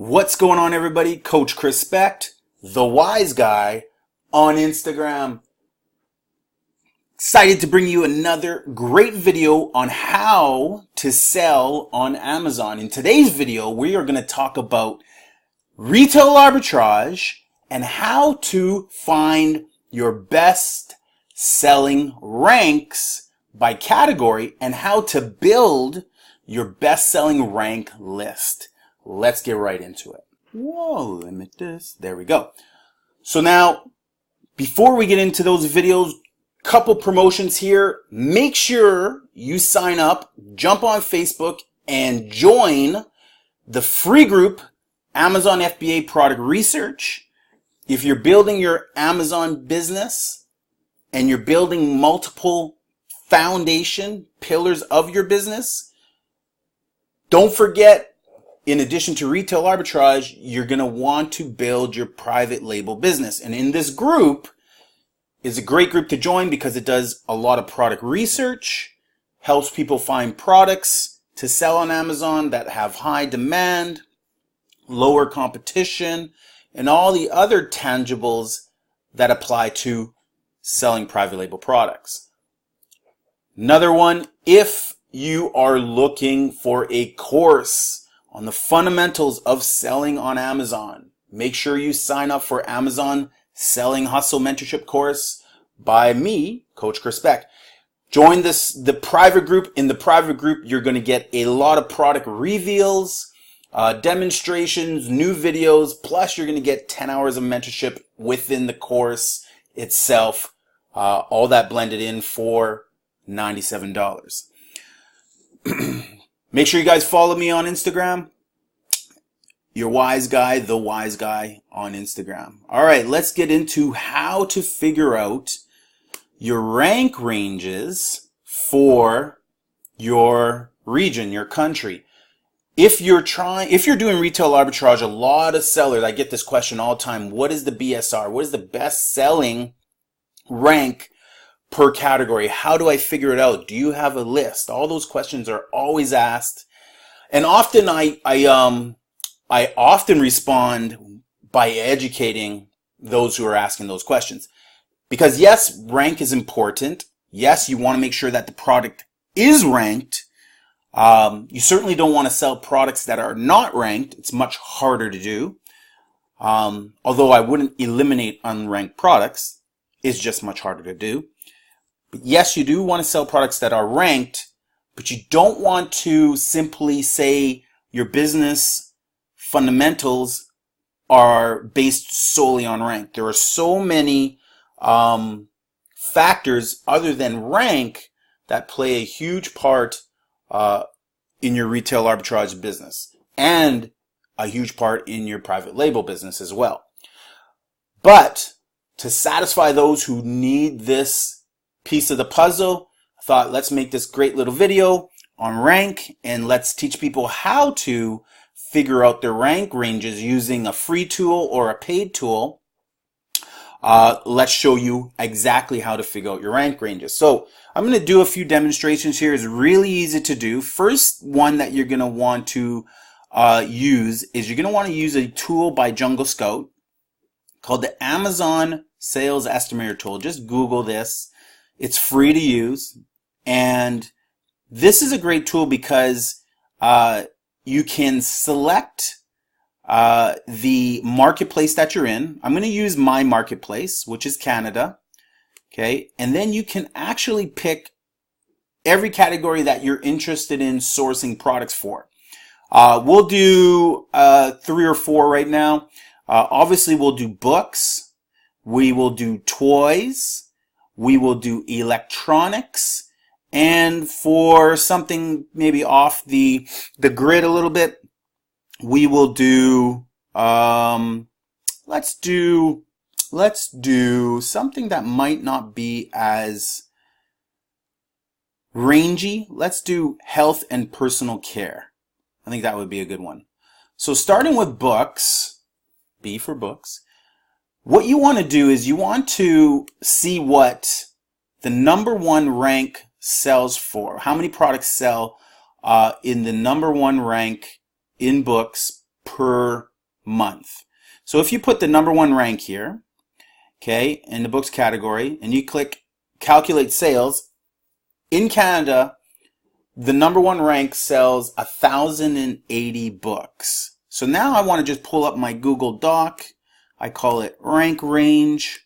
What's going on, everybody? Coach CHRISPECT, the wise guy on Instagram. Excited to bring you another great video on how to sell on Amazon. In today's video, we are going to talk about retail arbitrage and how to find your best selling ranks by category and how to build your best selling rank list. Let's get right into it. Whoa, limit this. There we go. So now, before we get into those videos, couple promotions here. Make sure you sign up, jump on Facebook, and join the free group, Amazon FBA Product Research. If you're building your Amazon business and you're building multiple foundation pillars of your business, don't forget, in addition to retail arbitrage, you're going to want to build your private label business. And in this group is a great group to join because it does a lot of product research, helps people find products to sell on Amazon that have high demand, lower competition, and all the other tangibles that apply to selling private label products. Another one, if you are looking for a course on the fundamentals of selling on Amazon, make sure you sign up for Amazon Selling Hustle Mentorship course by me, Coach CHRISPECT. Join the private group. In the private group, you're going to get a lot of product reveals, demonstrations, new videos, plus you're going to get 10 hours of mentorship within the course itself, all that blended in for $97. Make sure you guys follow me on Instagram. Your wise guy, the wise guy on Instagram. All right, let's get into how to figure out your rank ranges for your region, your country. If you're doing retail arbitrage, a lot of sellers, I get this question all the time. What is the BSR? What is the best selling rank per category? How do I figure it out? Do you have a list? All those questions are always asked. And often I often respond by educating those who are asking those questions. Because yes, rank is important. Yes, you want to make sure that the product is ranked. You certainly don't want to sell products that are not ranked. It's much harder to do. Although I wouldn't eliminate unranked products. It's just much harder to do. But yes, you do want to sell products that are ranked, but you don't want to simply say your business fundamentals are based solely on rank. There are so many factors other than rank that play a huge part in your retail arbitrage business and a huge part in your private label business as well. But to satisfy those who need this piece of the puzzle, I thought let's make this great little video on rank and let's teach people how to figure out their rank ranges using a free tool or a paid tool. Let's show you exactly how to figure out your rank ranges. So I'm going to do a few demonstrations here. It's really easy to do. First one that you're going to want to use is you're going to want to use a tool by Jungle Scout called the Amazon Sales Estimator Tool. Just Google this. It's free to use, and this is a great tool because you can select the marketplace that you're in. I'm going to use my marketplace, which is Canada, okay? And then you can actually pick every category that you're interested in sourcing products for. We'll do 3 or 4 right now. Obviously, we'll do books. We will do toys. We will do electronics, and for something maybe off the grid a little bit, we will do let's do something that might not be as rangy. Let's do health and personal care. I think that would be a good one. So starting with books, B for books. What you want to do is you want to see what the #1 rank sells for. How many products sell in the #1 rank in books per month. So if you put the #1 rank here, okay, in the books category, and you click calculate sales, in Canada, the #1 rank sells 1,080 books. So now I want to just pull up my Google Doc. I call it rank range.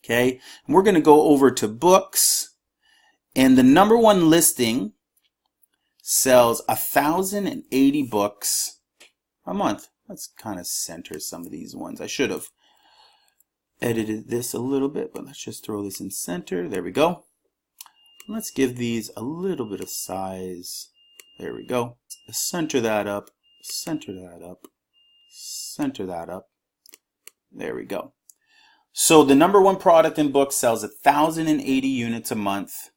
Okay, and we're going to go over to books, and the #1 listing sells 1,080 books a month. Let's kind of center some of these ones. I should have edited this a little bit, but let's just throw this in center. There we go. Let's give these a little bit of size. There we go. Center that up, center that up, center that up. There we go. So the #1 product in books sells 1,080 units a month.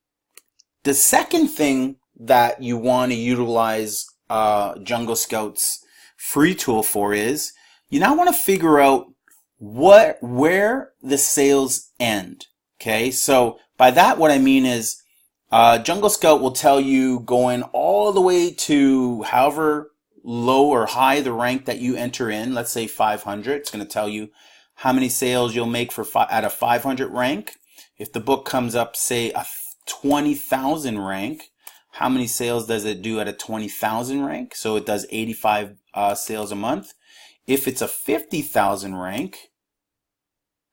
The second thing that you want to utilize Jungle Scout's free tool for is you now want to figure out where the sales end. Okay, so by that what I mean is Jungle Scout will tell you going all the way to however low or high the rank that you enter in. Let's say 500. It's going to tell you how many sales you'll make at a 500 rank. If the book comes up, say, a 20,000 rank, how many sales does it do at a 20,000 rank? So it does 85 sales a month. If it's a 50,000 rank,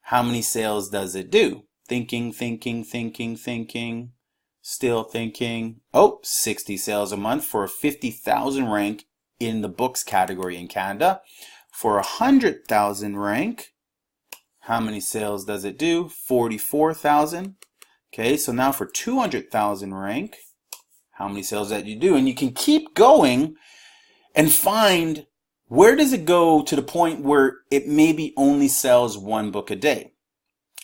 how many sales does it do? Thinking, thinking, thinking, thinking, still thinking. Oh, 60 sales a month for a 50,000 rank in the books category in Canada. For a 100,000 rank, how many sales does it do? 44,000. Okay, so now for 200,000 rank, how many sales that you do? And you can keep going and find where does it go to the point where it maybe only sells 1 book a day.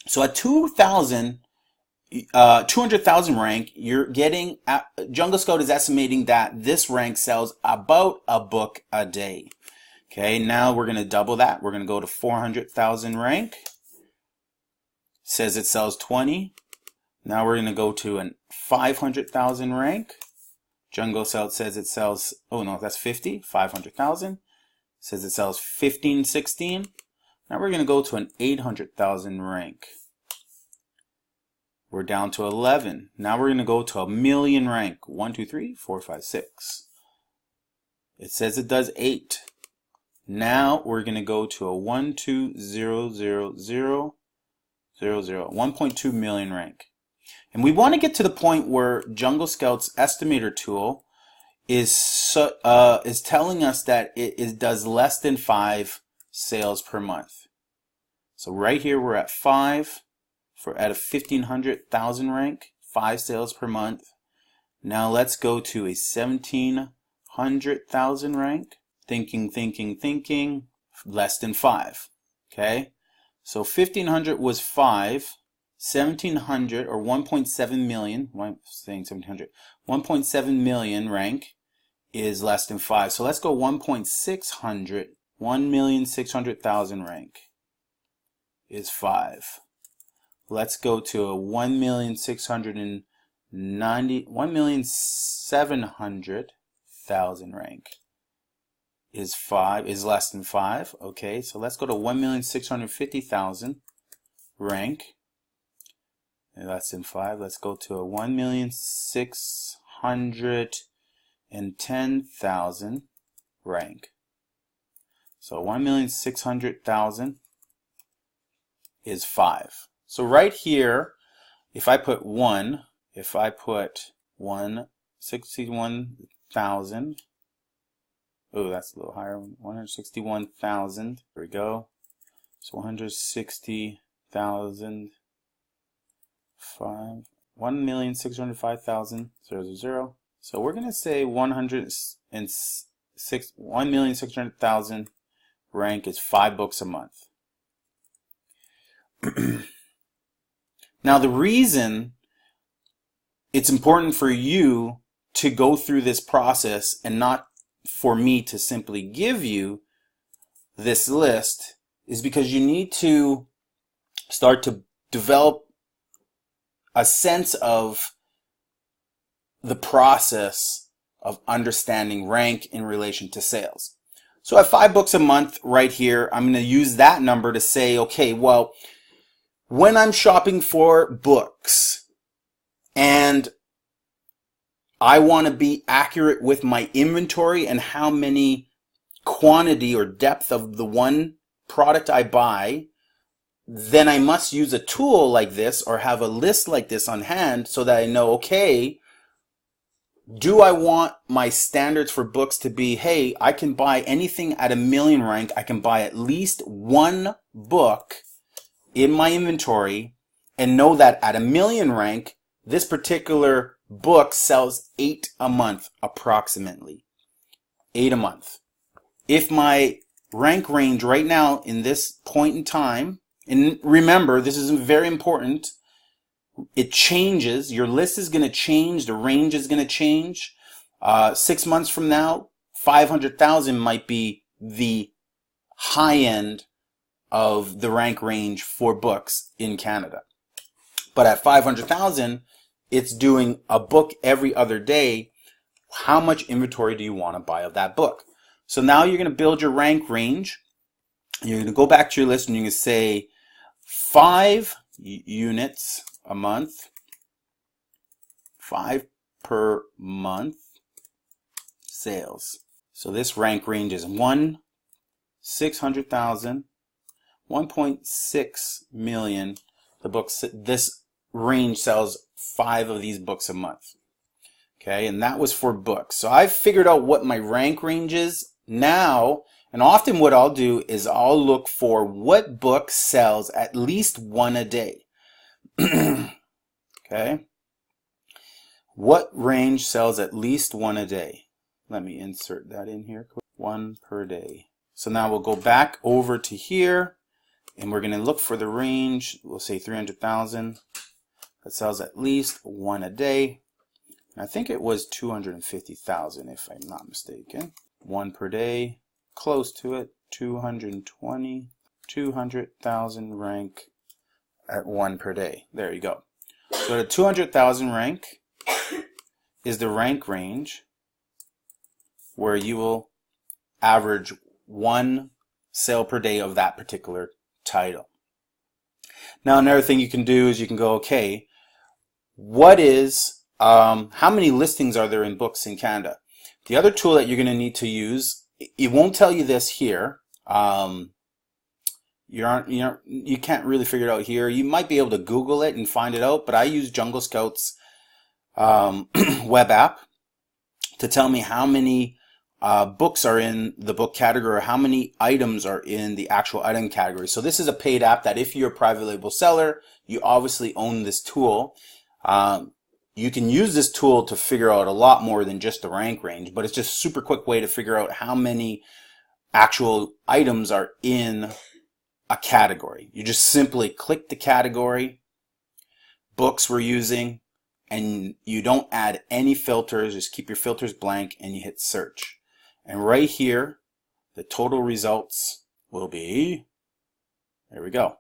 So at 200,000 rank, you're getting, Jungle Scout is estimating that this rank sells about a book a day. Okay, now we're going to double that. We're going to go to 400,000 rank. Says it sells 20. Now we're going to go to a 500,000 rank. Jungle Scout says it sells, oh no, that's 50. 500,000. Says it sells 15, 16. Now we're going to go to an 800,000 rank. We're down to 11. Now we're going to go to a million rank. 1, 2, 3, 4, 5, 6. It says it does 8. Now we're going to go to a 1.2 million rank. And we want to get to the point where Jungle Scout's estimator tool is telling us that it does less than 5 sales per month. So right here we're at 5 at a 1,500,000 rank, 5 sales per month. Now let's go to a 1,700,000 rank. Thinking, thinking, thinking, less than 5. Okay, so 1,500 was 5. 1,700 or 1.7 million, why am I saying 1,700? 1.7 million rank is less than 5. So let's go 1.600. 1,600,000 rank is 5. Let's go to a 1,700,000 rank is 5, is less than 5. Okay, so let's go to 1,650,000 rank. Less than 5. Let's go to a 1,610,000 rank. So 1,600,000 is 5. So right here, if I put 161,000, oh, that's a little higher. 161,000. There we go. So 160,000. 1,605,000. So we're going to say 1,600,000 rank is 5 books a month. Now the reason it's important for you to go through this process and not for me to simply give you this list is because you need to start to develop a sense of the process of understanding rank in relation to sales. So at 5 books a month right here, I'm going to use that number to say, okay, well, when I'm shopping for books and I want to be accurate with my inventory and how many quantity or depth of the one product I buy, then I must use a tool like this or have a list like this on hand so that I know, okay, do I want my standards for books to be, hey, I can buy anything at 1,000,000 rank. I can buy at least one book in my inventory and know that at 1,000,000 rank, this particular book sells 8 a month approximately. 8 a month. If my rank range right now in this point in time, and remember, this is very important, it changes. Your list is going to change. The range is going to change. 6 months from now, 500,000 might be the high end of the rank range for books in Canada. But at 500,000, it's doing a book every other day. How much inventory do you want to buy of that book? So now you're going to build your rank range. You're going to go back to your list and you're going to say 5 units a month, 5 per month sales. So this rank range is 1,600,000, 1.6 million. The books, this range sells 5 of these books a month. Okay, and that was for books. So I've figured out what my rank range is now, and often what I'll do is I'll look for what book sells at least 1 a day. Okay, what range sells at least 1 a day? Let me insert that in here. 1 per day. So now we'll go back over to here and we're going to look for the range. We'll say 300,000 that sells at least 1 a day. I think it was 250,000 if I'm not mistaken. 1 per day, close to it. 200,000 rank at 1 per day. There you go. So the 200,000 rank is the rank range where you will average 1 sale per day of that particular title. Now another thing you can do is you can go, okay, what is, how many listings are there in books in Canada? The other tool that you're going to need to use, it won't tell you this here. You can't really figure it out here. You might be able to Google it and find it out, but I use Jungle Scout's web app to tell me how many books are in the book category or how many items are in the actual item category. So this is a paid app that if you're a private label seller, you obviously own this tool. You can use this tool to figure out a lot more than just the rank range, but it's just a super quick way to figure out how many actual items are in a category. You just simply click the category, books we're using, and you don't add any filters, just keep your filters blank and you hit search. And right here, the total results will be, there we go.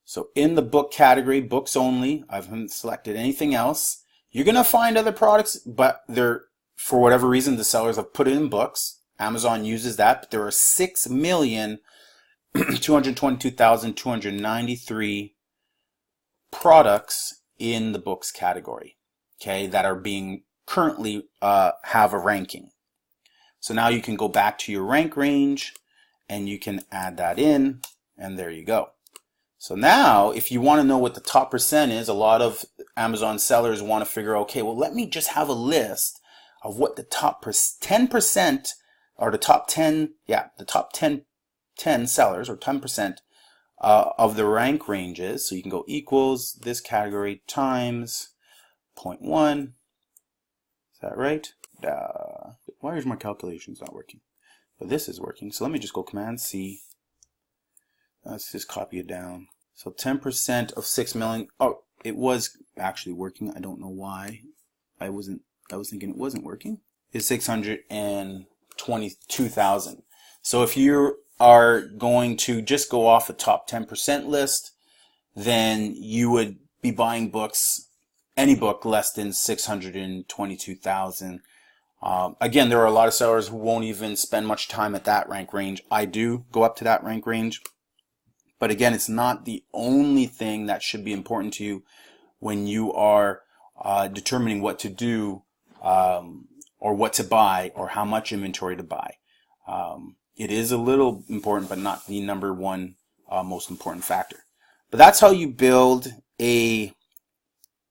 So in the book category, books only, I haven't selected anything else. You're going to find other products, but they're, for whatever reason, the sellers have put it in books. Amazon uses that, but there are 6,222,293 products in the books category, okay, that are being currently have a ranking. So now you can go back to your rank range and you can add that in, and there you go. So now if you want to know what the top percent is, a lot of Amazon sellers want to figure, okay, well, let me just have a list of what the top 10% or the top 10, the top 10 sellers or 10% of the rank ranges. So you can go equals this category times 0.1. Is that right? Why is my calculations not working? But this is working. So let me just go Command C. Let's just copy it down. So 10% of 6 million. Oh, it was actually working. I don't know why. I was thinking it wasn't working. It's 622,000. So if you are going to just go off the top 10% list, then you would be buying books, any book less than 622,000 Again, there are a lot of sellers who won't even spend much time at that rank range. I do go up to that rank range. But again, it's not the only thing that should be important to you when you are determining what to do or what to buy or how much inventory to buy. It is a little important, but not the number one most important factor. But that's how you build a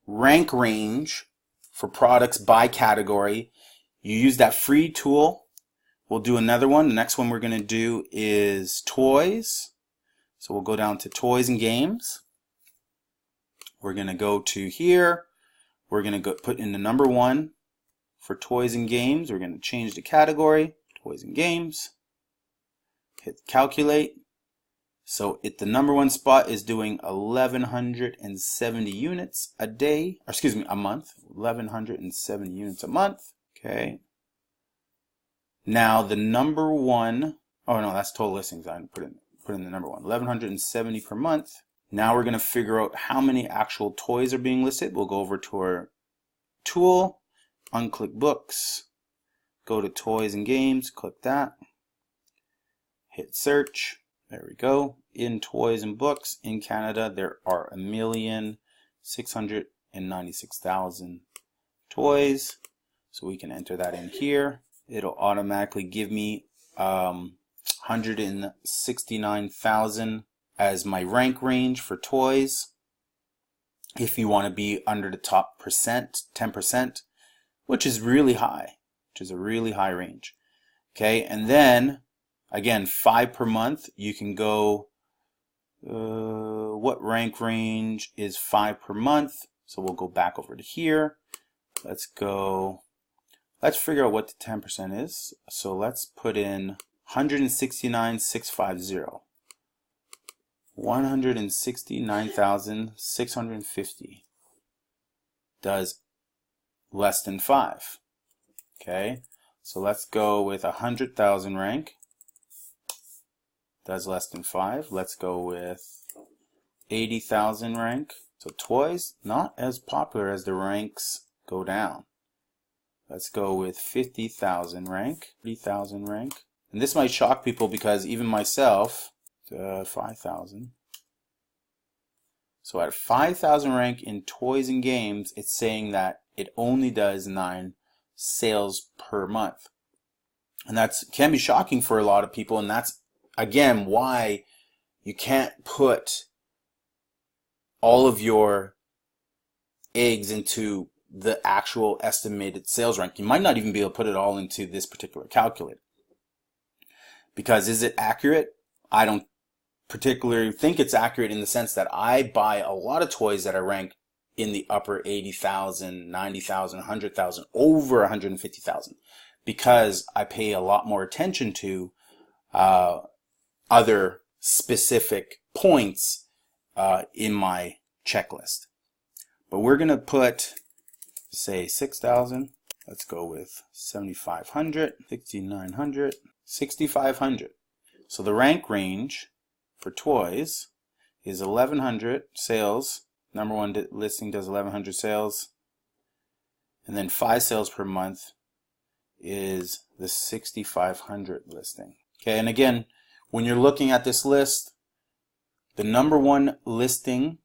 rank range for products by category. You use that free tool. We'll do another one. The next one we're going to do is toys. So we'll go down to toys and games. We're going to go to here. We're going to go put in the number one for toys and games. We're going to change the category, toys and games. Hit calculate. So the number one spot is doing 1,170 units a day, or excuse me, a month. 1,170 units a month. Okay. Now the number one, oh no, that's total listings. I put in the number one, 1,170 per month. Now we're going to figure out how many actual toys are being listed. We'll go over to our tool, unclick books, go to toys and games, click that, hit search. There we go. In toys and books in Canada, there are 1,696,000 toys. So we can enter that in here. It'll automatically give me 169,000 as my rank range for toys. If you want to be under the top percent, 10%, which is really high, which is a really high range. Okay, and then again, 5 per month. You can go. What rank range is 5 per month? So we'll go back over to here. Let's go. Let's figure out what the 10% is. So let's put in 169,650. 169,650 does less than 5. Okay, so let's go with 100,000 rank. Does less than 5. Let's go with 80,000 rank. So toys, not as popular as the ranks go down. Let's go with 50,000 rank, 30,000 rank. And this might shock people because even myself, 5,000. So at 5,000 rank in toys and games, it's saying that it only does 9 sales per month. And that can be shocking for a lot of people, and that's again why you can't put all of your eggs into the actual estimated sales rank. You might not even be able to put it all into this particular calculator. Because is it accurate? I don't particularly think it's accurate in the sense that I buy a lot of toys that are ranked in the upper 80,000, 90,000, 100,000, over 150,000, because I pay a lot more attention to other specific points in my checklist. But we're going to put, say, 6,000. Let's go with 7,500, 6,900, 6,500. So the rank range for toys is 1,100 sales. Number one listing does 1,100 sales. And then 5 sales per month is the 6,500 listing. Okay, and again, when you're looking at this list, the number one listing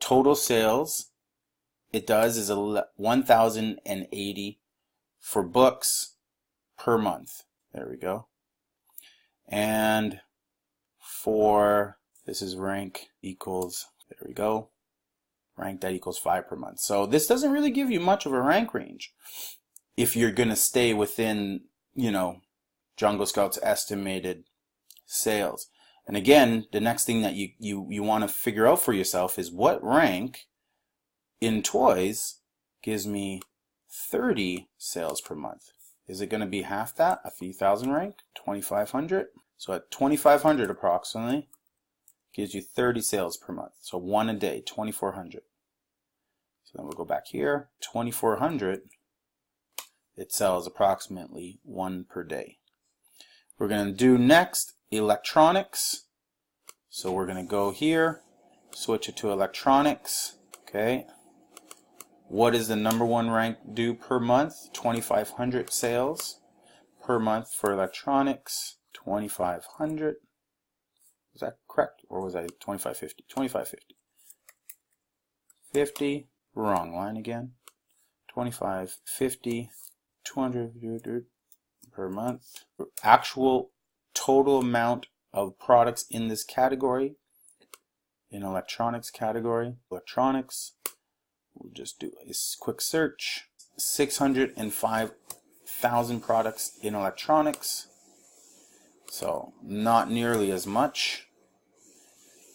total sales it does is 1,080 for books per month. There we go. And for, this is rank equals, there we go, rank that equals 5 per month. So this doesn't really give you much of a rank range if you're going to stay within, you know, Jungle Scout's estimated sales. And again, the next thing that you want to figure out for yourself is what rank in toys gives me 30 sales per month. Is it going to be half that, a 3,000 rank, 2,500? So at 2,500 approximately gives you 30 sales per month. So 1 a day, 2,400. So then we'll go back here, 2,400, it sells approximately 1 per day. We're going to do next electronics. So we're going to go here, switch it to electronics. Okay. what does the number one rank do per month? 2,500 sales per month for electronics. 2,500. Was that correct? Or was I 2,550? 2,550. 50. Wrong line again. 2,550. 200 per month. Actual total amount of products in this category, in electronics category. Electronics, we'll just do a quick search. 605,000 products in electronics. So not nearly as much,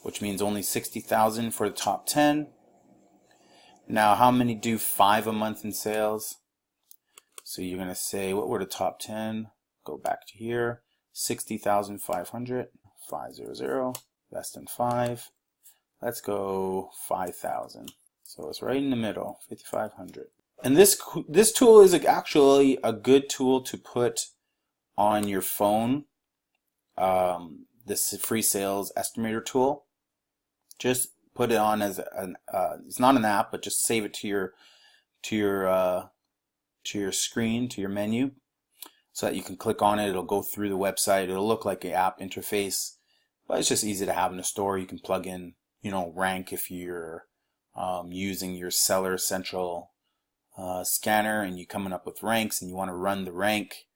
which means only 60,000 for the top 10. Now, how many do 5 a month in sales? So you're going to say, what were the top 10? Go back to here. 60,500. 500. Less than 5. Let's go 5,000. So it's right in the middle, 5,500. And this tool is actually a good tool to put on your phone. This free sales estimator tool. Just put it on as it's not an app, but just save it to your screen, to your menu, so that you can click on it. It'll go through the website. It'll look like an app interface, but it's just easy to have in the store. You can plug in, rank if you're using your Seller Central scanner and you're coming up with ranks and you want to run the rank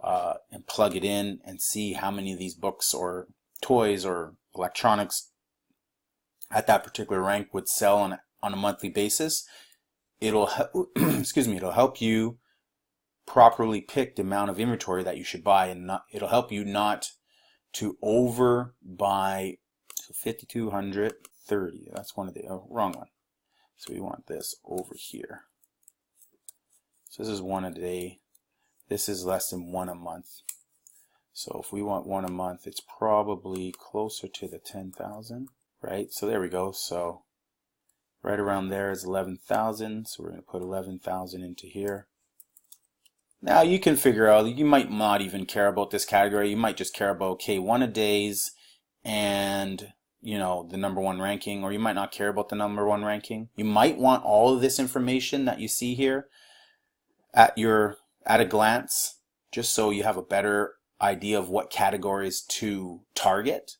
and plug it in and see how many of these books or toys or electronics at that particular rank would sell on a monthly basis. It'll it'll help you properly pick the amount of inventory that you should buy, and it'll help you not to overbuy. So 5,230. That's one of the wrong one. So we want this over here. So this is one a day. This is less than one a month. So if we want one a month, it's probably closer to the 10,000, right? So there we go. So right around there is 11,000. So we're going to put 11,000 into here. Now you can figure out, you might not even care about this category. You might just care about, okay, one a days and, the number one ranking, or you might not care about the number one ranking. You might want all of this information that you see here at a glance, just so you have a better idea of what categories to target,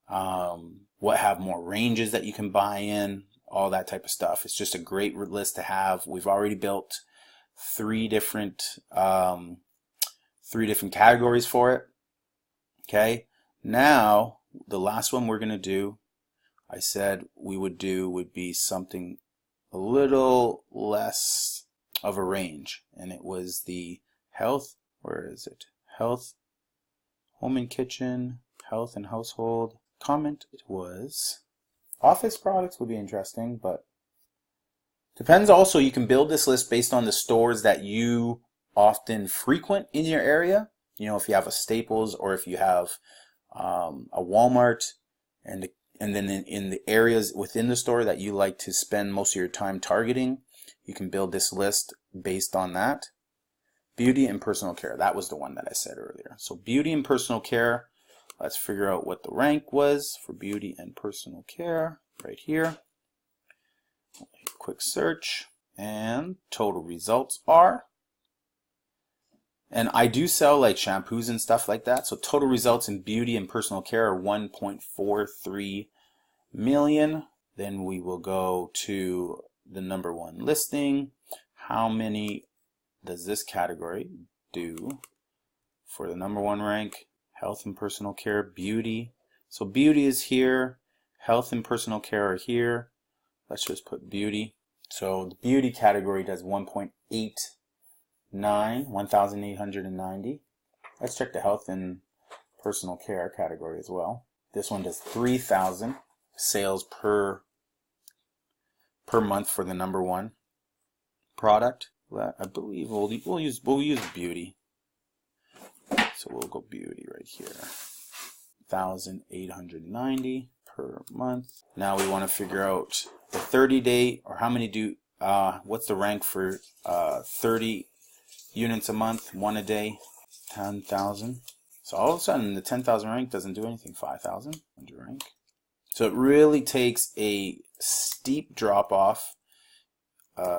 what have more ranges that you can buy in, all that type of stuff. It's just a great list to have. We've already built three different categories for it. Okay, now the last one we're going to do, I said would be something a little less of a range, and it was the health. Where is it? Health, home and kitchen, health and household. Comment it was office products would be interesting, but depends. Also, you can build this list based on the stores that you often frequent in your area. If you have a Staples, or if you have a Walmart, and then in the areas within the store that you like to spend most of your time targeting, you can build this list based on that. Beauty and personal care. That was the one that I said earlier. So beauty and personal care. Let's figure out what the rank was for beauty and personal care right here. Quick search, and total results are, and I do sell like shampoos and stuff like that, so total results in beauty and personal care are 1.43 million. Then we will go to the number one listing. How many does this category do for the number one rank? Health and personal care, beauty. So beauty is here, health and personal care are here. Let's just put beauty. So the beauty category does 1,890. Let's check the health and personal care category as well. This one does 3,000 sales per month for the number one product. I believe we'll use beauty. So we'll go beauty right here. 1,890 per month. Now we want to figure out the 30-day, or how many what's the rank for 30 units a month, one a day, 10,000. So all of a sudden the 10,000 rank doesn't do anything. 5,000 under rank. So it really takes a steep drop off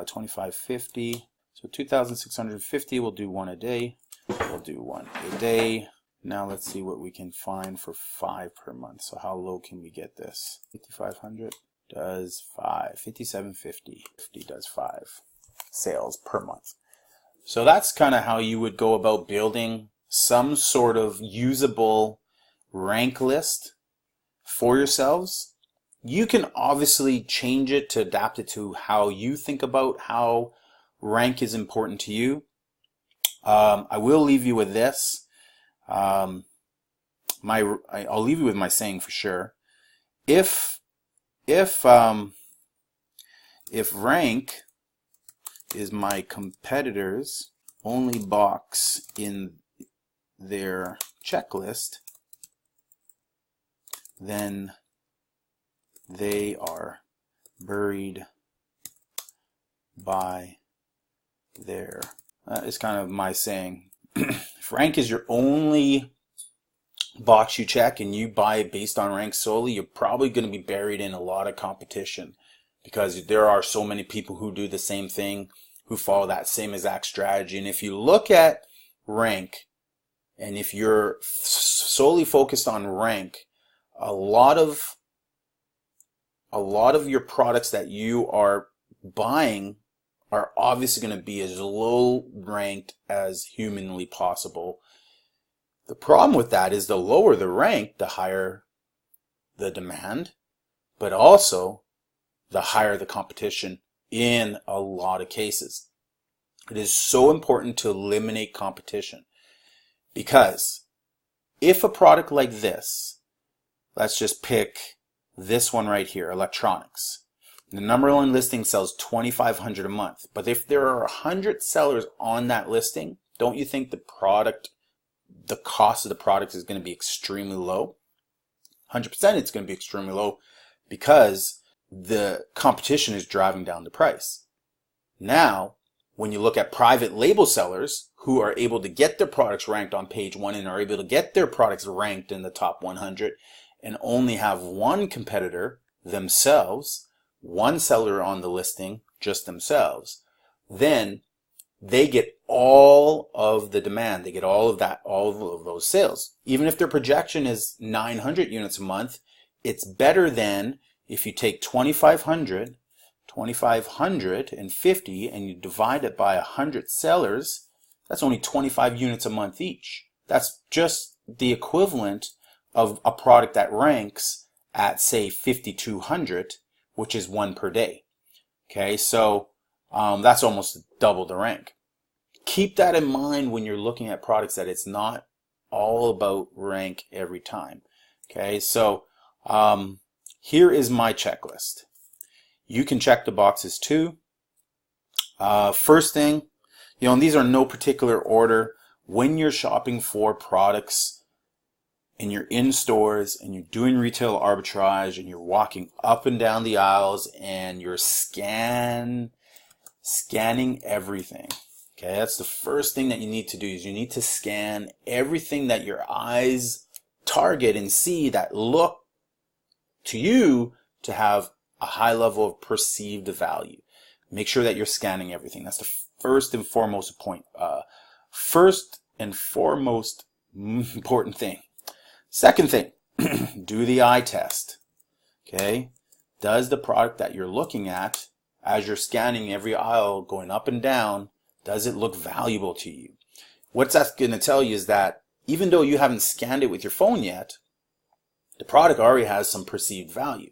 2550. So 2,650, we'll do one a day. We'll do one a day. Now let's see what we can find for 5 per month. So how low can we get this? 5,500 does 5. 5,750 does 5 sales per month. So that's kind of how you would go about building some sort of usable rank list for yourselves. You can obviously change it to adapt it to how you think about how rank is important to you. I will leave you with this. I'll leave you with my saying for sure. If rank is my competitor's only box in their checklist, then they are buried by their, it's kind of my saying. If rank is your only box you check and you buy based on rank solely, you're probably going to be buried in a lot of competition, because there are so many people who do the same thing, who follow that same exact strategy. And if you look at rank, and if you're solely focused on rank, a lot of your products that you are buying are obviously going to be as low ranked as humanly possible. The problem with that is the lower the rank, the higher the demand, but also the higher the competition in a lot of cases. It is so important to eliminate competition, because if a product like this, let's just pick this one right here, electronics. The number one listing sells $2,500 a month. But if there are 100 sellers on that listing, don't you think the cost of the product is going to be extremely low? 100% it's going to be extremely low, because the competition is driving down the price. Now, when you look at private label sellers who are able to get their products ranked on page 1 and are able to get their products ranked in the top 100 and only have one competitor themselves, one seller on the listing, just themselves, then they get all of the demand. They get all of those sales. Even if their projection is 900 units a month, it's better than if you take 2,550 and you divide it by 100 sellers. That's only 25 units a month each. That's just the equivalent of a product that ranks at, say, 5,200, which is 1 per day. Okay, so that's almost double the rank. Keep that in mind when you're looking at products, that it's not all about rank every time. Okay, so here is my checklist. You can check the boxes too. First thing, and these are no particular order. When you're shopping for products and you're in stores and you're doing retail arbitrage and you're walking up and down the aisles and you're scanning everything. Okay, that's the first thing that you need to do, is you need to scan everything that your eyes target and see that look to you to have a high level of perceived value. Make sure that you're scanning everything. That's the first and foremost point. First and foremost important thing. Second thing, do the eye test. Okay, does the product that you're looking at, as you're scanning every aisle going up and down, does it look valuable to you? What that's going to tell you is that even though you haven't scanned it with your phone yet, the product already has some perceived value.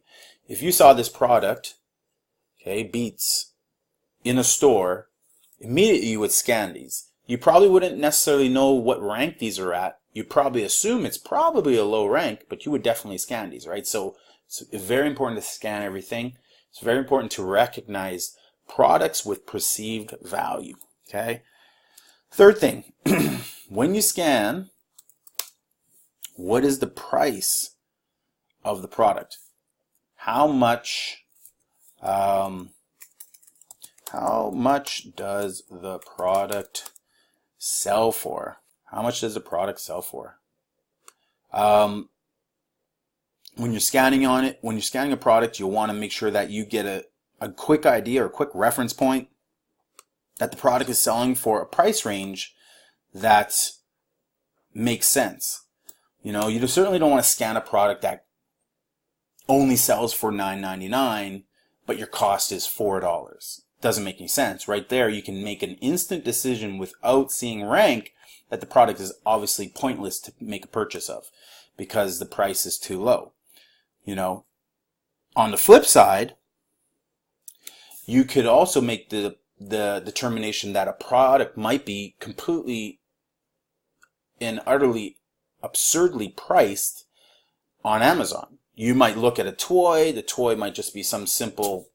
If you saw this product, okay, Beats, in a store, immediately you would scan these. You probably wouldn't necessarily know what rank these are at. You'd probably assume it's probably a low rank, but you would definitely scan these, right? So it's very important to scan everything. It's very important to recognize products with perceived value, okay? Third thing, when you scan, what is the price of the product? How much does the product sell for? How much does the product sell for? When you're scanning on it, when you're scanning a product, you'll want to make sure that you get a quick idea or a quick reference point that the product is selling for a price range that makes sense. You know, you certainly don't want to scan a product that only sells for $9.99, but your cost is $4. Doesn't make any sense. Right there, you can make an instant decision without seeing rank that the product is obviously pointless to make a purchase of because the price is too low. You know, on the flip side, you could also make the determination that a product might be completely and utterly absurdly priced on Amazon. You might look at a toy. The toy might just be some simple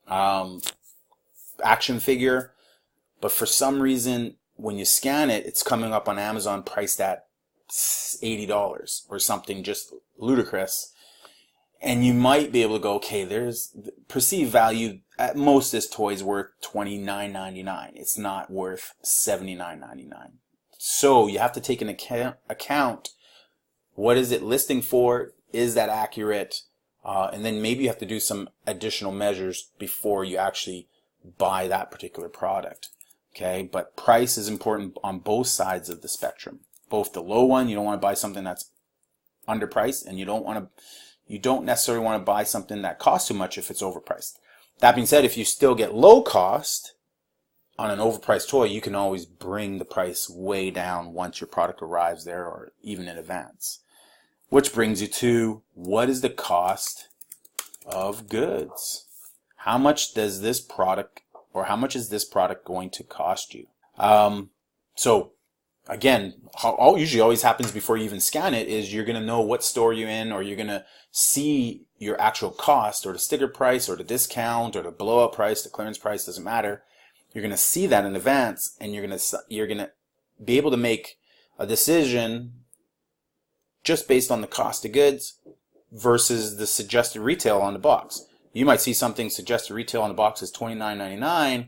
action figure, but for some reason when you scan it, it's coming up on Amazon priced at $80 or something just ludicrous. And you might be able to go, okay, there's perceived value. At most, this toy is worth $29.99. It's not worth $79.99. So you have to take into account what is it listing for? Is that accurate? And then maybe you have to do some additional measures before you actually buy that particular product. Okay, but price is important on both sides of the spectrum. Both the low one, you don't want to buy something that's underpriced, and you don't necessarily want to buy something that costs too much if it's overpriced. That being said, if you still get low cost on an overpriced toy, you can always bring the price way down once your product arrives there or even in advance. Which brings you to, what is the cost of goods? How much does this product, or how much is this product going to cost you? So again, how usually always happens before you even scan it is you're going to know what store you're in, or you're going to see your actual cost, or the sticker price, or the discount, or the blowout price, the clearance price, doesn't matter. You're going to see that in advance, and you're going to be able to make a decision just based on the cost of goods versus the suggested retail on the box. You might see something suggested retail on the box is $29.99,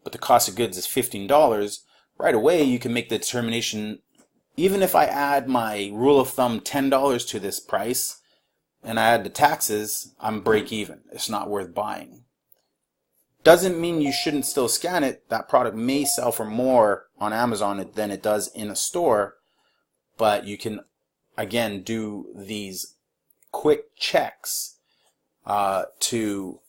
but the cost of goods is $15. Right away, you can make the determination, even if I add my rule of thumb $10 to this price, and I add the taxes, I'm break even. It's not worth buying. Doesn't mean you shouldn't still scan it. That product may sell for more on Amazon than it does in a store, but you can, again, do these quick checks to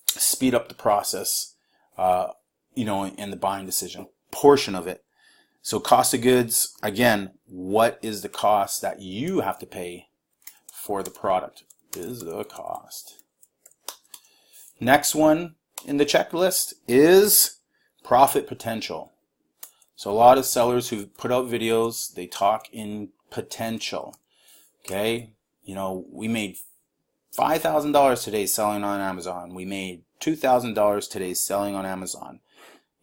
speed up the process, in the buying decision portion of it. So cost of goods, again, what is the cost that you have to pay for the product? Is the cost. Next one in the checklist is profit potential. So a lot of sellers who put out videos, they talk in potential. Okay, we made $5,000 today selling on Amazon. We made $2,000 today selling on Amazon.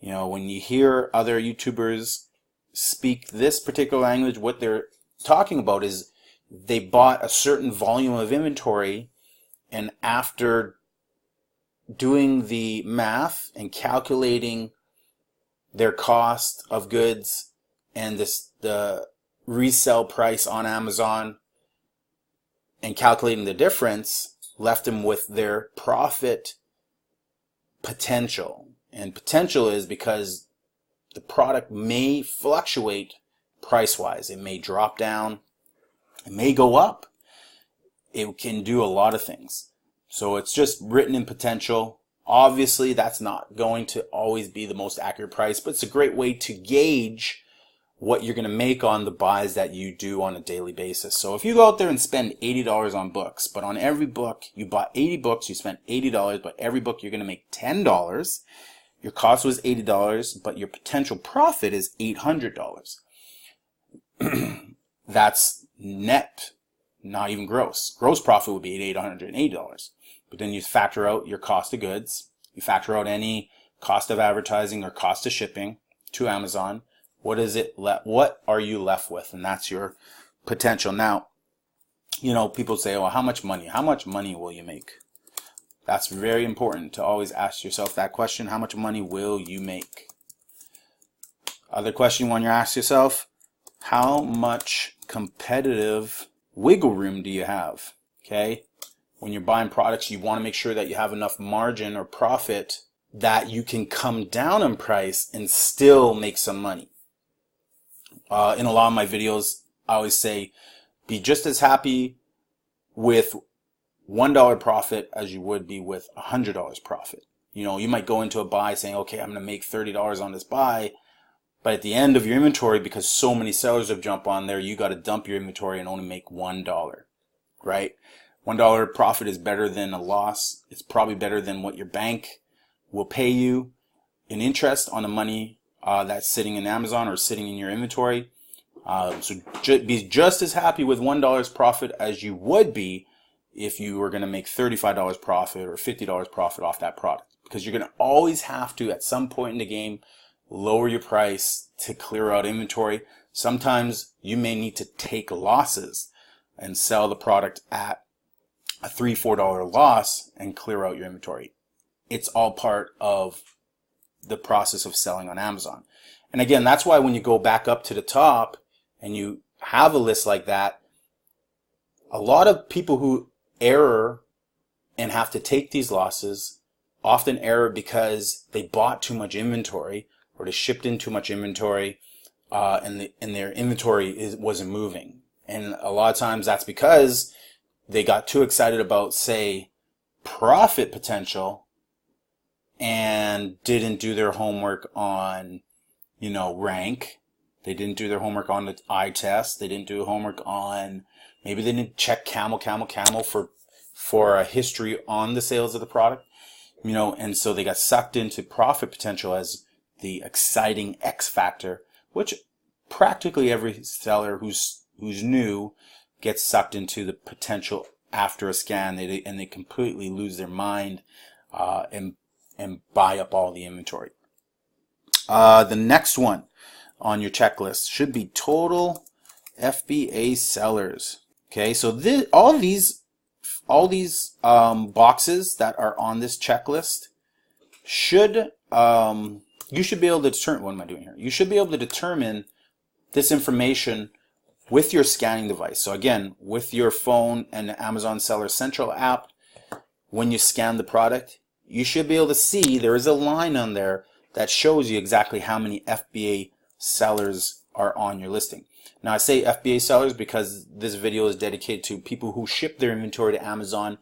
When you hear other YouTubers speak this particular language, what they're talking about is they bought a certain volume of inventory, and after doing the math and calculating their cost of goods and the resale price on Amazon and calculating the difference, left them with their profit potential. And potential is because the product may fluctuate price-wise. It may drop down. It may go up. It can do a lot of things. So it's just written in potential. Obviously, that's not going to always be the most accurate price, but it's a great way to gauge what you're going to make on the buys that you do on a daily basis. So if you go out there and spend $80 on books, but on every book, you bought 80 books, you spent $80, but every book you're going to make $10. Your cost was $80, but your potential profit is $800. That's net, not even gross. Gross profit would be $880. But then you factor out your cost of goods. You factor out any cost of advertising or cost of shipping to Amazon. What are you left with? And that's your potential. Now, people say, well, how much money? How much money will you make? That's very important to always ask yourself that question. How much money will you make? Other question when you ask yourself, how much competitive wiggle room do you have? Okay. when you're buying products, you want to make sure that you have enough margin or profit that you can come down in price and still make some money. In a lot of my videos, I always say, be just as happy with $1 profit as you would be with $100 profit. You know, you might go into a buy saying, okay, I'm going to make $30 on this buy, but at the end of your inventory, because so many sellers have jumped on there, you got to dump your inventory and only make $1, right? $1 profit is better than a loss. It's probably better than what your bank will pay you in interest on the money that's sitting in Amazon or sitting in your inventory. So be just as happy with $1 profit as you would be if you were going to make $35 profit or $50 profit off that product, because you're going to always have to, at some point in the game, lower your price to clear out inventory. Sometimes you may need to take losses and sell the product at a $3, $4 loss and clear out your inventory. It's all part of the process of selling on Amazon. And again, that's why when you go back up to the top and you have a list like that, a lot of people who err and have to take these losses often err because they bought too much inventory or they shipped in too much inventory and their inventory wasn't moving. And a lot of times that's because they got too excited about, say, profit potential and didn't do their homework on, you know, rank. They didn't do their homework on the eye test. They didn't do homework on, maybe they didn't check camel for a history on the sales of the product, you know, and so they got sucked into profit potential as the exciting X factor, which practically every seller who's new gets sucked into the potential after a scan. They completely lose their mind and buy up all the inventory. The next one on your checklist should be total FBA sellers. Okay, so all these boxes that are on this checklist should you should be able to determine, what am I doing here? You should be able to determine this information with your scanning device. So again, with your phone and the Amazon Seller Central app, when you scan the product, you should be able to see there is a line on there that shows you exactly how many FBA sellers are on your listing. Now I say FBA sellers because this video is dedicated to people who ship their inventory to Amazon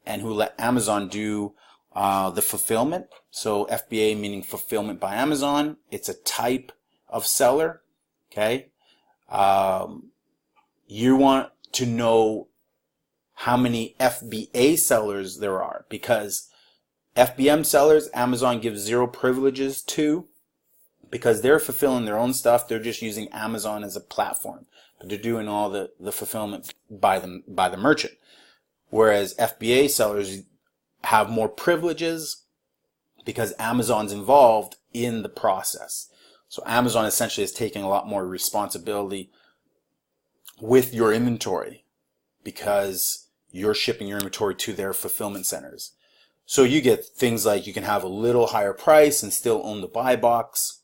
and who let Amazon do the fulfillment. So FBA meaning fulfillment by Amazon. It's a type of seller. Okay. You want to know how many FBA sellers there are, because FBM sellers, Amazon gives zero privileges to, because they're fulfilling their own stuff. They're just using Amazon as a platform, but they're doing all the fulfillment by the merchant. Whereas FBA sellers have more privileges because Amazon's involved in the process. So Amazon essentially is taking a lot more responsibility with your inventory because you're shipping your inventory to their fulfillment centers. So you get things like you can have a little higher price and still own the buy box.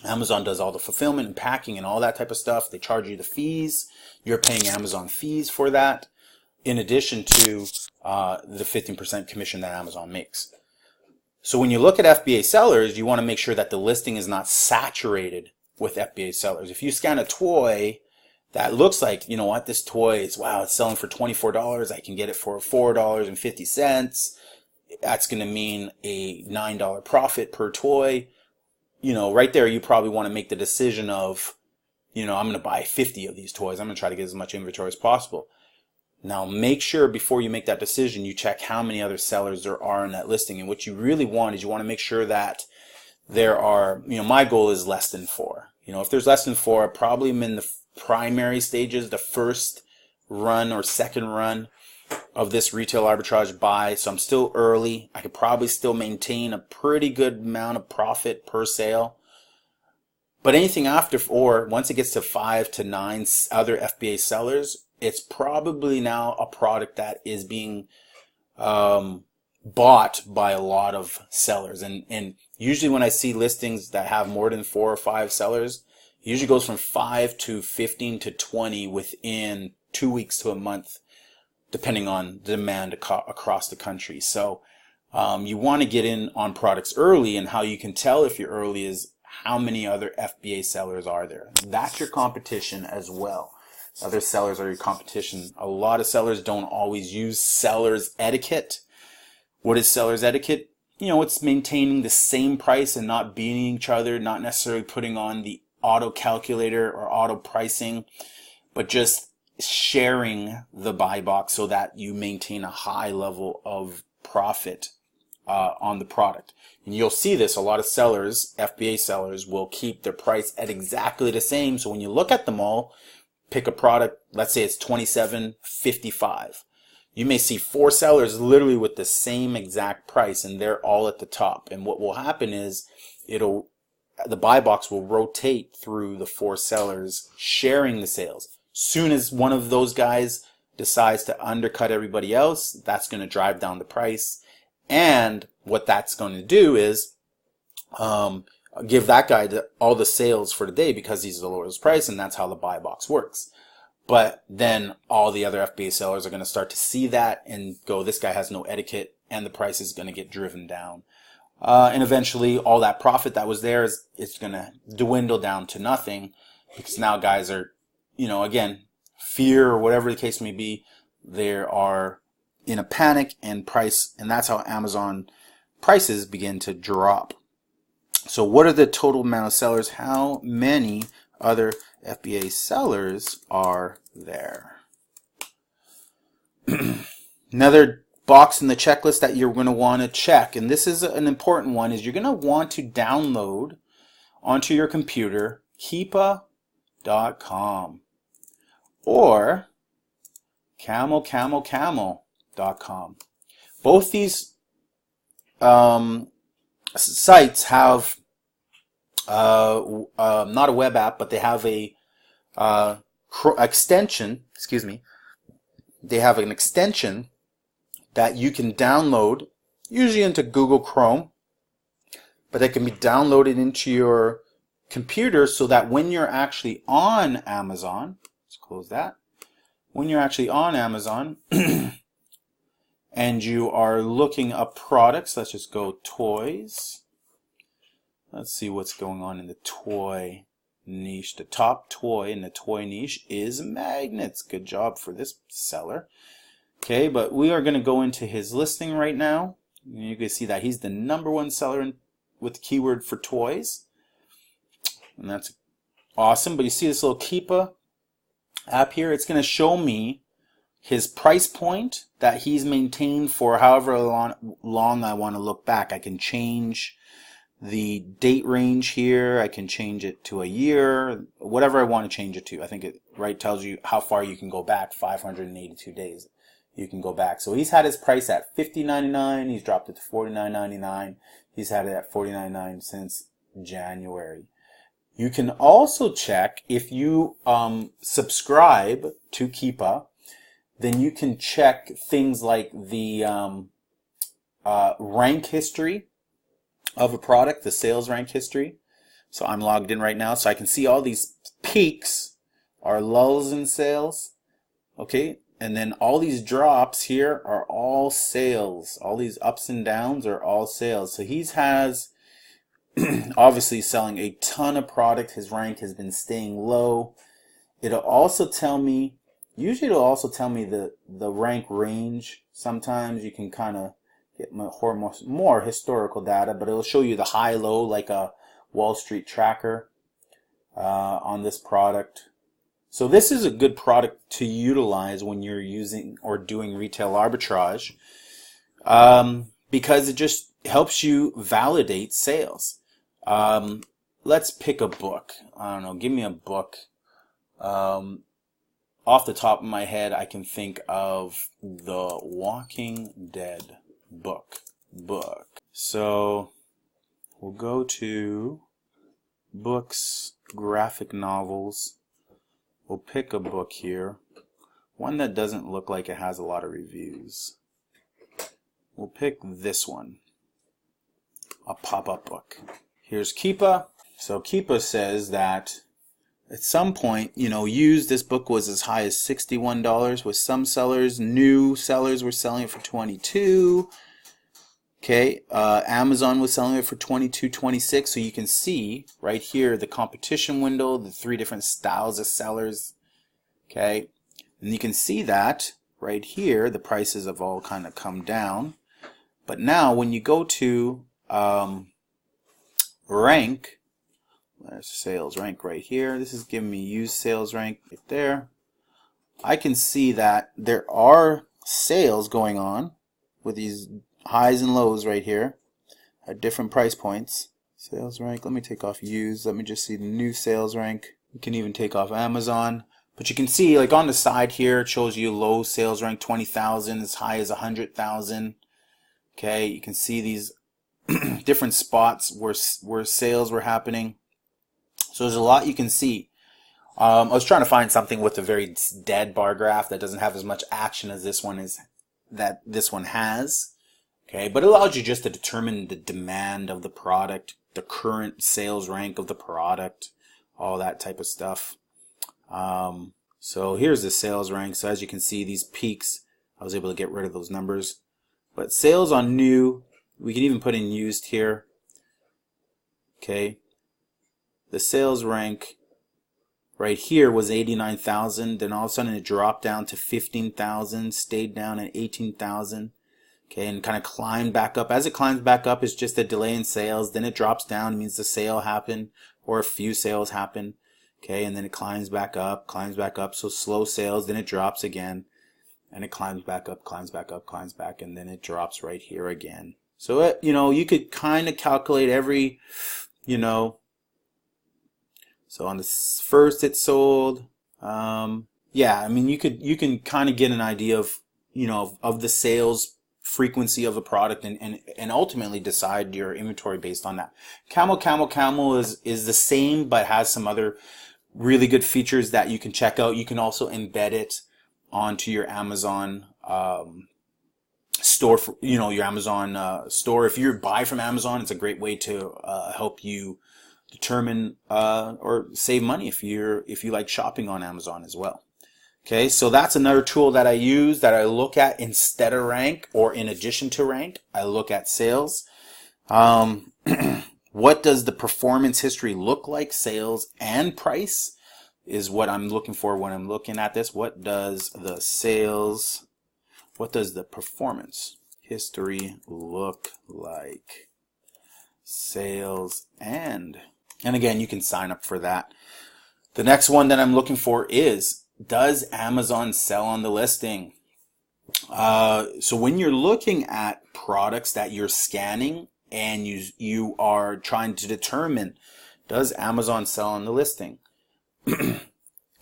Amazon does all the fulfillment and packing and all that type of stuff. They charge you the fees. You're paying Amazon fees for that, in addition to the 15% commission that Amazon makes. So when you look at FBA sellers, you want to make sure that the listing is not saturated with FBA sellers. If you scan a toy that looks like, you know what, this toy is, wow, it's selling for $24. I can get it for $4.50. That's going to mean a $9 profit per toy. You know, right there, you probably want to make the decision of, you know, I'm going to buy 50 of these toys. I'm going to try to get as much inventory as possible. Now, make sure before you make that decision, you check how many other sellers there are in that listing. And what you really want is you want to make sure that there are, you know, my goal is less than 4. You know, if there's less than 4, I probably am in the primary stages, the first run or second run of this retail arbitrage buy. So I'm still early. I could probably still maintain a pretty good amount of profit per sale. But anything after 4, once it gets to 5 to 9 other FBA sellers, it's probably now a product that is being bought by a lot of sellers. And usually when I see listings that have more than 4 or 5 sellers, it usually goes from 5 to 15 to 20 within 2 weeks to a month depending on the demand across the country. So you want to get in on products early, and how you can tell if you're early is how many other FBA sellers are there. That's your competition as well. Other sellers are your competition. A lot of sellers don't always use seller's etiquette. What is seller's etiquette? You know, it's maintaining the same price and not beating each other, not necessarily putting on the auto calculator or auto pricing, but just sharing the buy box so that you maintain a high level of profit on the product. And you'll see this, a lot of sellers, FBA sellers, will keep their price at exactly the same. So when you look at them all, pick a product, let's say it's $27.55. You may see 4 sellers literally with the same exact price, and they're all at the top. And what will happen is the buy box will rotate through the 4 sellers sharing the sales. Soon as one of those guys decides to undercut everybody else, that's going to drive down the price. And what that's going to do is give that guy all the sales for the day because he's the lowest price, and that's how the buy box works. But then all the other FBA sellers are going to start to see that and go, this guy has no etiquette, and the price is going to get driven down. And eventually all that profit that was there it's going to dwindle down to nothing, because now guys are, you know, again, fear or whatever the case may be, they are in a panic, and that's how Amazon prices begin to drop. So what are the total amount of sellers? How many other FBA sellers are there? Another box in the checklist that you're going to want to check, and this is an important one, is you're going to want to download onto your computer 𝙊𝙆𝙆𝙄.com or 𝑐amelcamelcamel.com. Both these sites have not a web app, but they have a extension. Excuse me. They have an extension that you can download, usually into Google Chrome, but it can be downloaded into your computer so that when you're actually on Amazon, let's close that. When you're actually on Amazon and you are looking up products, let's just go toys. Let's see what's going on in the toy niche. The top toy in the toy niche is magnets. Good job for this seller. Okay, but we are going to go into his listing right now. You can see that he's the #1 seller with the keyword for toys. And that's awesome. But you see this little 𝙊𝙆 app here? It's going to show me his price point that he's maintained for however long I want to look back. I can change the date range here. I can change it to a year, whatever I want to change it to. I think it tells you how far you can go back, 582 days you can go back. So he's had his price at $50.99. He's dropped it to $49.99. He's had it at $49.99 since January. You can also check if you subscribe to 𝙊𝙆, then you can check things like the rank history of a product, the sales rank history. So I'm logged in right now, so I can see all these peaks are lulls in sales. Okay, and then all these drops here are all sales. All these ups and downs are all sales. So he has obviously selling a ton of product. His rank has been staying low. It'll also tell me, usually it'll also tell me the rank range. Sometimes you can kind of get more historical data, but it'll show you the high low like a Wall Street tracker on this product. So this is a good product to utilize when you're using or doing retail arbitrage, because it just helps you validate sales. Let's pick a book. I don't know, give me a book. Off the top of my head, I can think of The Walking Dead book. So we'll go to books, graphic novels. We'll pick a book here, one that doesn't look like it has a lot of reviews. We'll pick this one, a pop-up book. Here's 𝙊𝙆. So 𝙊𝙆 says that at some point, you know, used, this book was as high as $61 with some sellers. New sellers were selling it for $22. Okay, Amazon was selling it for $22, $26. So you can see right here the competition window, the 3 different styles of sellers. Okay, and you can see that right here the prices have all kind of come down. But now when you go to rank, there's sales rank right here. This is giving me used sales rank right there. I can see that there are sales going on with these highs and lows right here at different price points. Sales rank, let me take off used. Let me just see the new sales rank. You can even take off Amazon. But you can see, like on the side here, it shows you low sales rank 20,000, as high as 100,000. Okay, you can see these different spots where sales were happening. So there's a lot you can see. I was trying to find something with a very dead bar graph that doesn't have as much action as this one has. Okay, but it allows you just to determine the demand of the product, the current sales rank of the product, all that type of stuff. So here's the sales rank. So as you can see, these peaks, I was able to get rid of those numbers. But sales on new, we can even put in used here. Okay. The sales rank right here was 89,000. Then all of a sudden it dropped down to 15,000, stayed down at 18,000. Okay, and kind of climbed back up. As it climbs back up, it's just a delay in sales. Then it drops down, it means the sale happened or a few sales happen. Okay, and then it climbs back up, so slow sales, then it drops again, and it climbs back up, climbs back, and then it drops right here again. So, it, you know, you could kind of calculate every, you know, so on the first it sold, yeah, I mean, you can kind of get an idea of, you know, of the sales frequency of the product and ultimately decide your inventory based on that. Camel is the same, but has some other really good features that you can check out. You can also embed it onto your Amazon store, for, you know, your Amazon store. If you buy from Amazon, it's a great way to help you determine or save money if you like shopping on Amazon as well. Okay, so that's another tool that I use, that I look at instead of rank or in addition to rank. I look at sales. What does the performance history look like? Sales and price is what I'm looking for when I'm looking at this. What does the sales, what does the performance history look like? Sales and again, you can sign up for that. The next one that I'm looking for is, does Amazon sell on the listing? So when you're looking at products that you're scanning and you are trying to determine, does Amazon sell on the listing?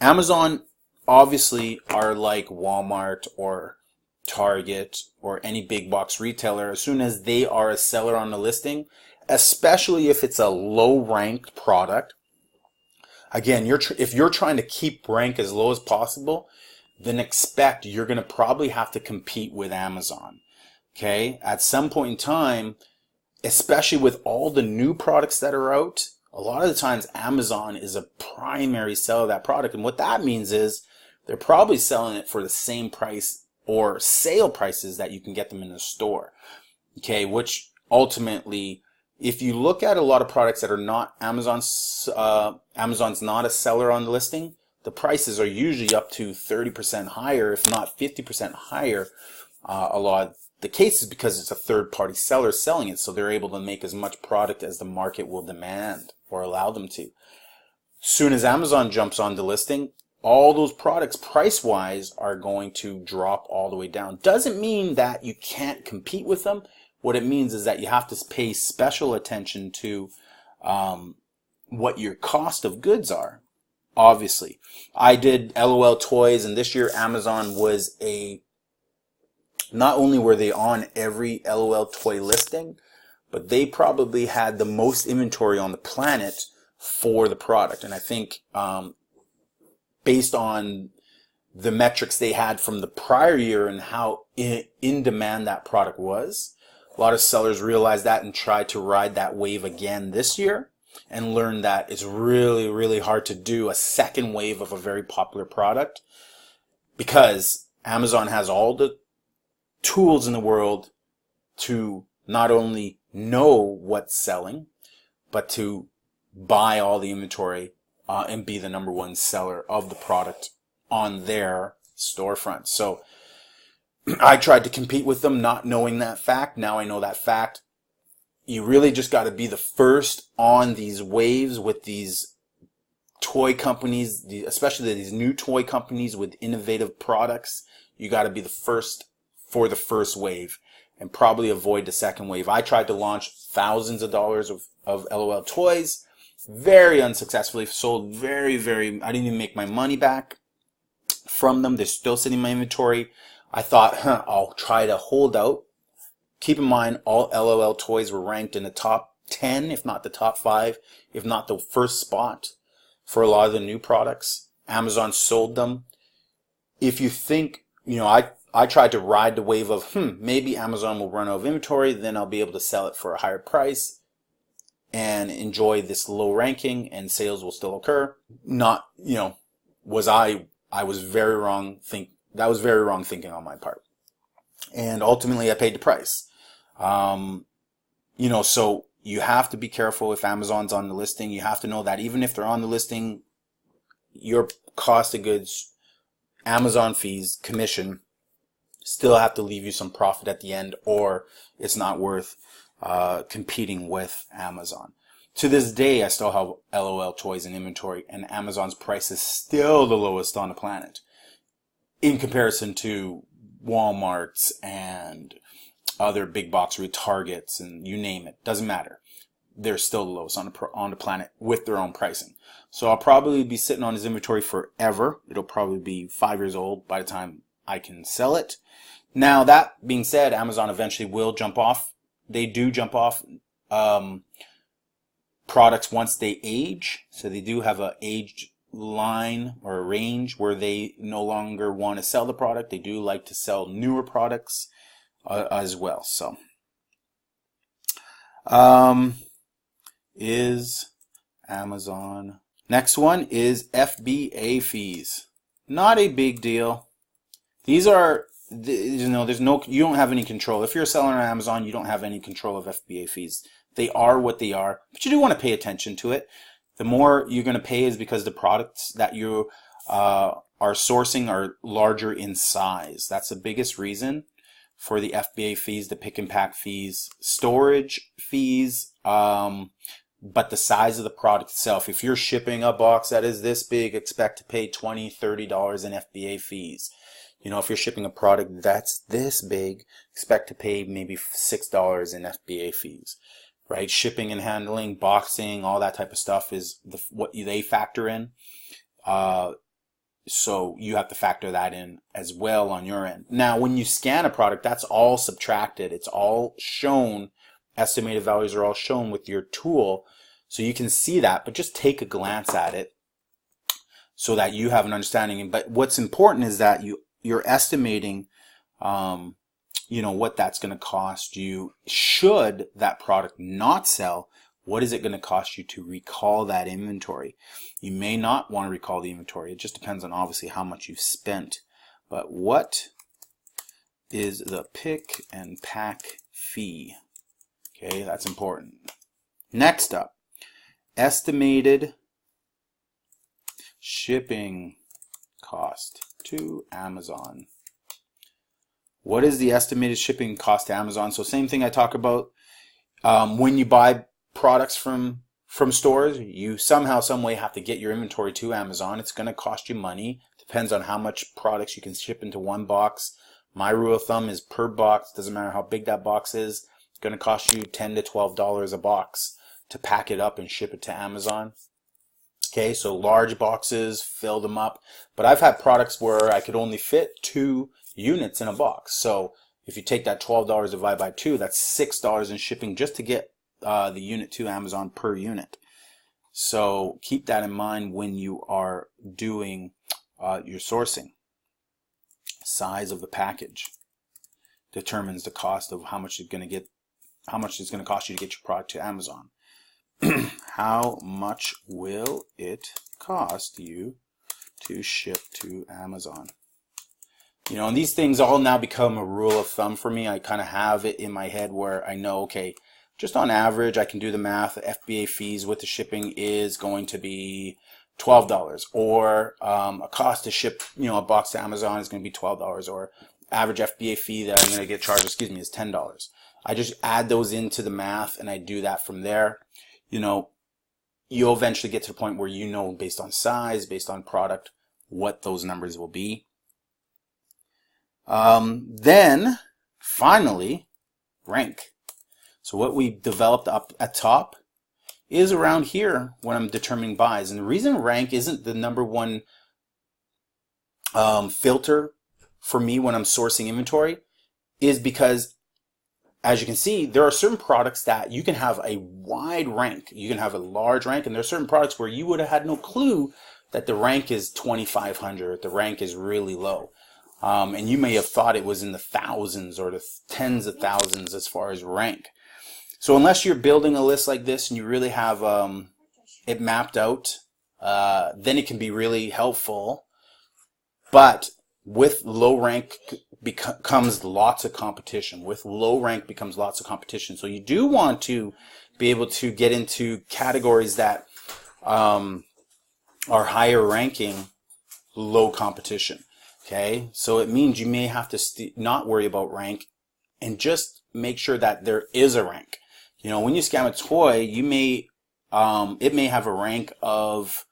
Amazon obviously are like Walmart or Target or any big box retailer. As soon as they are a seller on the listing, especially if it's a low ranked product, again, if you're trying to keep rank as low as possible, then expect you're going to probably have to compete with Amazon. Okay, at some point in time, especially with all the new products that are out, a lot of the times Amazon is a primary seller of that product. And what that means is they're probably selling it for the same price or sale prices that you can get them in the store. Okay, which ultimately, if you look at a lot of products that are not Amazon's not a seller on the listing, the prices are usually up to 30% higher, if not 50% higher. A lot of the cases, because it's a third-party seller selling it, so they're able to make as much product as the market will demand or allow them to. Soon as Amazon jumps on the listing, all those products price-wise are going to drop all the way down. Doesn't mean that you can't compete with them. What it means is that you have to pay special attention to what your cost of goods are. Obviously, I did LOL toys, and this year Amazon was not only were they on every LOL toy listing, but they probably had the most inventory on the planet for the product. And I think based on the metrics they had from the prior year and how in demand that product was, a lot of sellers realized that and tried to ride that wave again this year. and learned that it's really, really hard to do a second wave of a very popular product, because Amazon has all the tools in the world to not only know what's selling, but to buy all the inventory and be the number one seller of the product on their storefront. So I tried to compete with them not knowing that fact. Now I know that fact. You really just got to be the first on these waves with these toy companies, especially these new toy companies with innovative products. You got to be the first for the first wave and probably avoid the second wave. I tried to launch thousands of dollars of LOL toys, very unsuccessfully, sold very, I didn't even make my money back from them. They're still sitting in my inventory. I thought, I'll try to hold out. Keep in mind, all LOL toys were ranked in the top 10, if not the top 5, if not the first spot for a lot of the new products. Amazon sold them. If you think, I tried to ride the wave of, maybe Amazon will run out of inventory, then I'll be able to sell it for a higher price and enjoy this low ranking and sales will still occur. Not, I was very wrong. That was very wrong thinking on my part. And ultimately I paid the price. So you have to be careful if Amazon's on the listing. You have to know that even if they're on the listing, your cost of goods, Amazon fees, commission, still have to leave you some profit at the end, or it's not worth competing with Amazon. To this day, I still have LOL toys in inventory, and Amazon's price is still the lowest on the planet in comparison to Walmart's and other big box Targets and you name it. Doesn't matter. They're still the lowest on the planet with their own pricing. So I'll probably be sitting on his inventory forever. It'll probably be 5 years old by the time I can sell it. Now, that being said, Amazon eventually will jump off. They do jump off products once they age. So they do have a aged line or a range where they no longer want to sell the product. They do like to sell newer products as well. So is Amazon. Next one is FBA fees. Not a big deal. These are, you don't have any control. If you're selling on Amazon, you don't have any control of FBA fees. They are what they are, but you do want to pay attention to it. The more you're going to pay is because the products that you are sourcing are larger in size. That's the biggest reason for the FBA fees, the pick and pack fees, storage fees, but the size of the product itself. If you're shipping a box that is this big, expect to pay $20, $30 in FBA fees. If you're shipping a product that's this big, expect to pay maybe $6 in FBA fees. Right? Shipping and handling, boxing, all that type of stuff is what they factor in. So you have to factor that in as well on your end. Now, when you scan a product, that's all subtracted. It's all shown. Estimated values are all shown with your tool. So you can see that, but just take a glance at it so that you have an understanding. But what's important is that you're estimating, what that's going to cost you. Should that product not sell, what is it going to cost you to recall that inventory? You may not want to recall the inventory. It just depends on obviously how much you've spent. But what is the pick and pack fee? Okay, that's important. Next up, estimated shipping cost to Amazon. What is the estimated shipping cost to Amazon? So same thing I talk about when you buy products from stores, you somehow, some way have to get your inventory to Amazon. It's going to cost you money. Depends on how much products you can ship into one box. My rule of thumb is per box, doesn't matter how big that box is, it's going to cost you $10 to $12 a box to pack it up and ship it to Amazon. Okay, so large boxes, fill them up. But I've had products where I could only fit 2 units in a box. So if you take that $12 divided by 2, that's $6 in shipping just to get the unit to Amazon per unit. So keep that in mind when you are doing your sourcing. Size of the package determines the cost of how much it's going to cost you to get your product to Amazon. How much will it cost you to ship to Amazon? You know, and these things all now become a rule of thumb for me. I kind of have it in my head where I know, okay, just on average, I can do the math. The FBA fees with the shipping is going to be $12, or a cost to ship, you know, a box to Amazon is going to be $12, or average FBA fee that I'm going to get charged, is $10. I just add those into the math and I do that from there. You know, you'll eventually get to the point where you know, based on size, based on product, what those numbers will be. Then finally, rank. So what we developed up at top is around here when I'm determining buys. And the reason rank isn't the number one filter for me when I'm sourcing inventory is because, as you can see, there are certain products that you can have a wide rank. You can have a large rank, and there are certain products where you would have had no clue that the rank is 2,500, the rank is really low. And you may have thought it was in the thousands or the tens of thousands as far as rank. So unless you're building a list like this and you really have it mapped out, then it can be really helpful. But with low rank becomes lots of competition. With low rank becomes lots of competition. So you do want to be able to get into categories that are higher ranking, low competition. Okay, so it means you may have to not worry about rank and just make sure that there is a rank. You know, when you scan a toy, you may it may have a rank of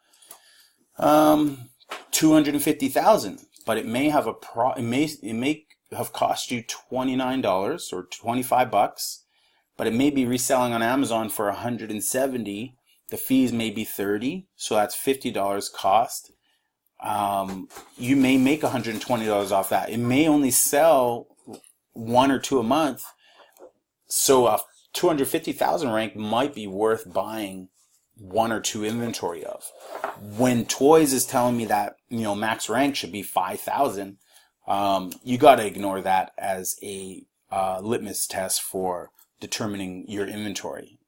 250,000, but it may have it may have cost you $29 or $25, but it may be reselling on Amazon for $170. The fees may be $30, so that's $50 cost. You may make $120 off that. It may only sell 1 or 2 a month, so a 250,000 rank might be worth buying 1 or 2 inventory of. When Toys is telling me that, you know, max rank should be 5,000, you got to ignore that as a litmus test for determining your inventory.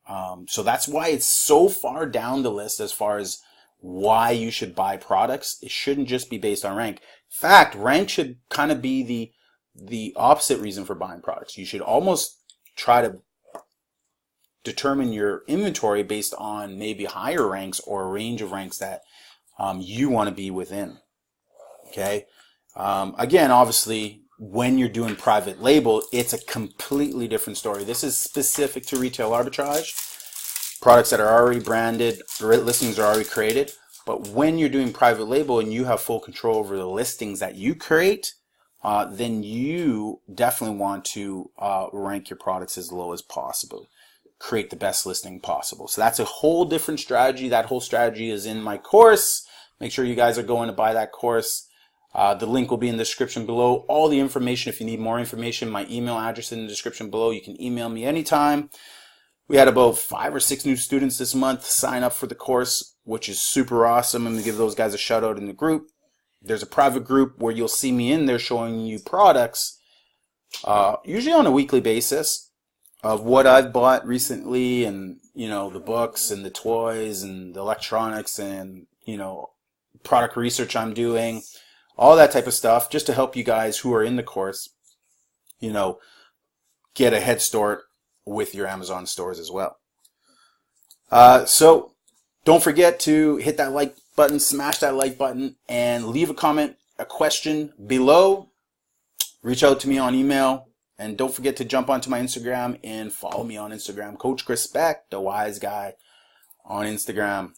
So that's why it's so far down the list as far as why you should buy products. It shouldn't just be based on rank. In fact, rank should kind of be the opposite reason for buying products. You should almost try to determine your inventory based on maybe higher ranks or a range of ranks that you want to be within. Okay. Again, obviously, when you're doing private label, it's a completely different story. This is specific to retail arbitrage. Products that are already branded, listings are already created. But when you're doing private label and you have full control over the listings that you create, then you definitely want to rank your products as low as possible. Create the best listing possible. So that's a whole different strategy. That whole strategy is in my course. Make sure you guys are going to buy that course. The link will be in the description below. All the information, if you need more information, my email address in the description below. You can email me anytime. We had about 5 or 6 new students this month sign up for the course, which is super awesome. I'm going to give those guys a shout out in the group. There's a private group where you'll see me in there showing you products, usually on a weekly basis, of what I've bought recently, and, you know, the books and the toys and the electronics and, you know, product research I'm doing, all that type of stuff, just to help you guys who are in the course, you know, get a head start with your Amazon stores as well. So don't forget to hit that like button, smash that like button, and leave a comment, a question below. Reach out to me on email, and don't forget to jump onto my Instagram and follow me on Instagram, Coach Chris Speck, the wise guy on Instagram.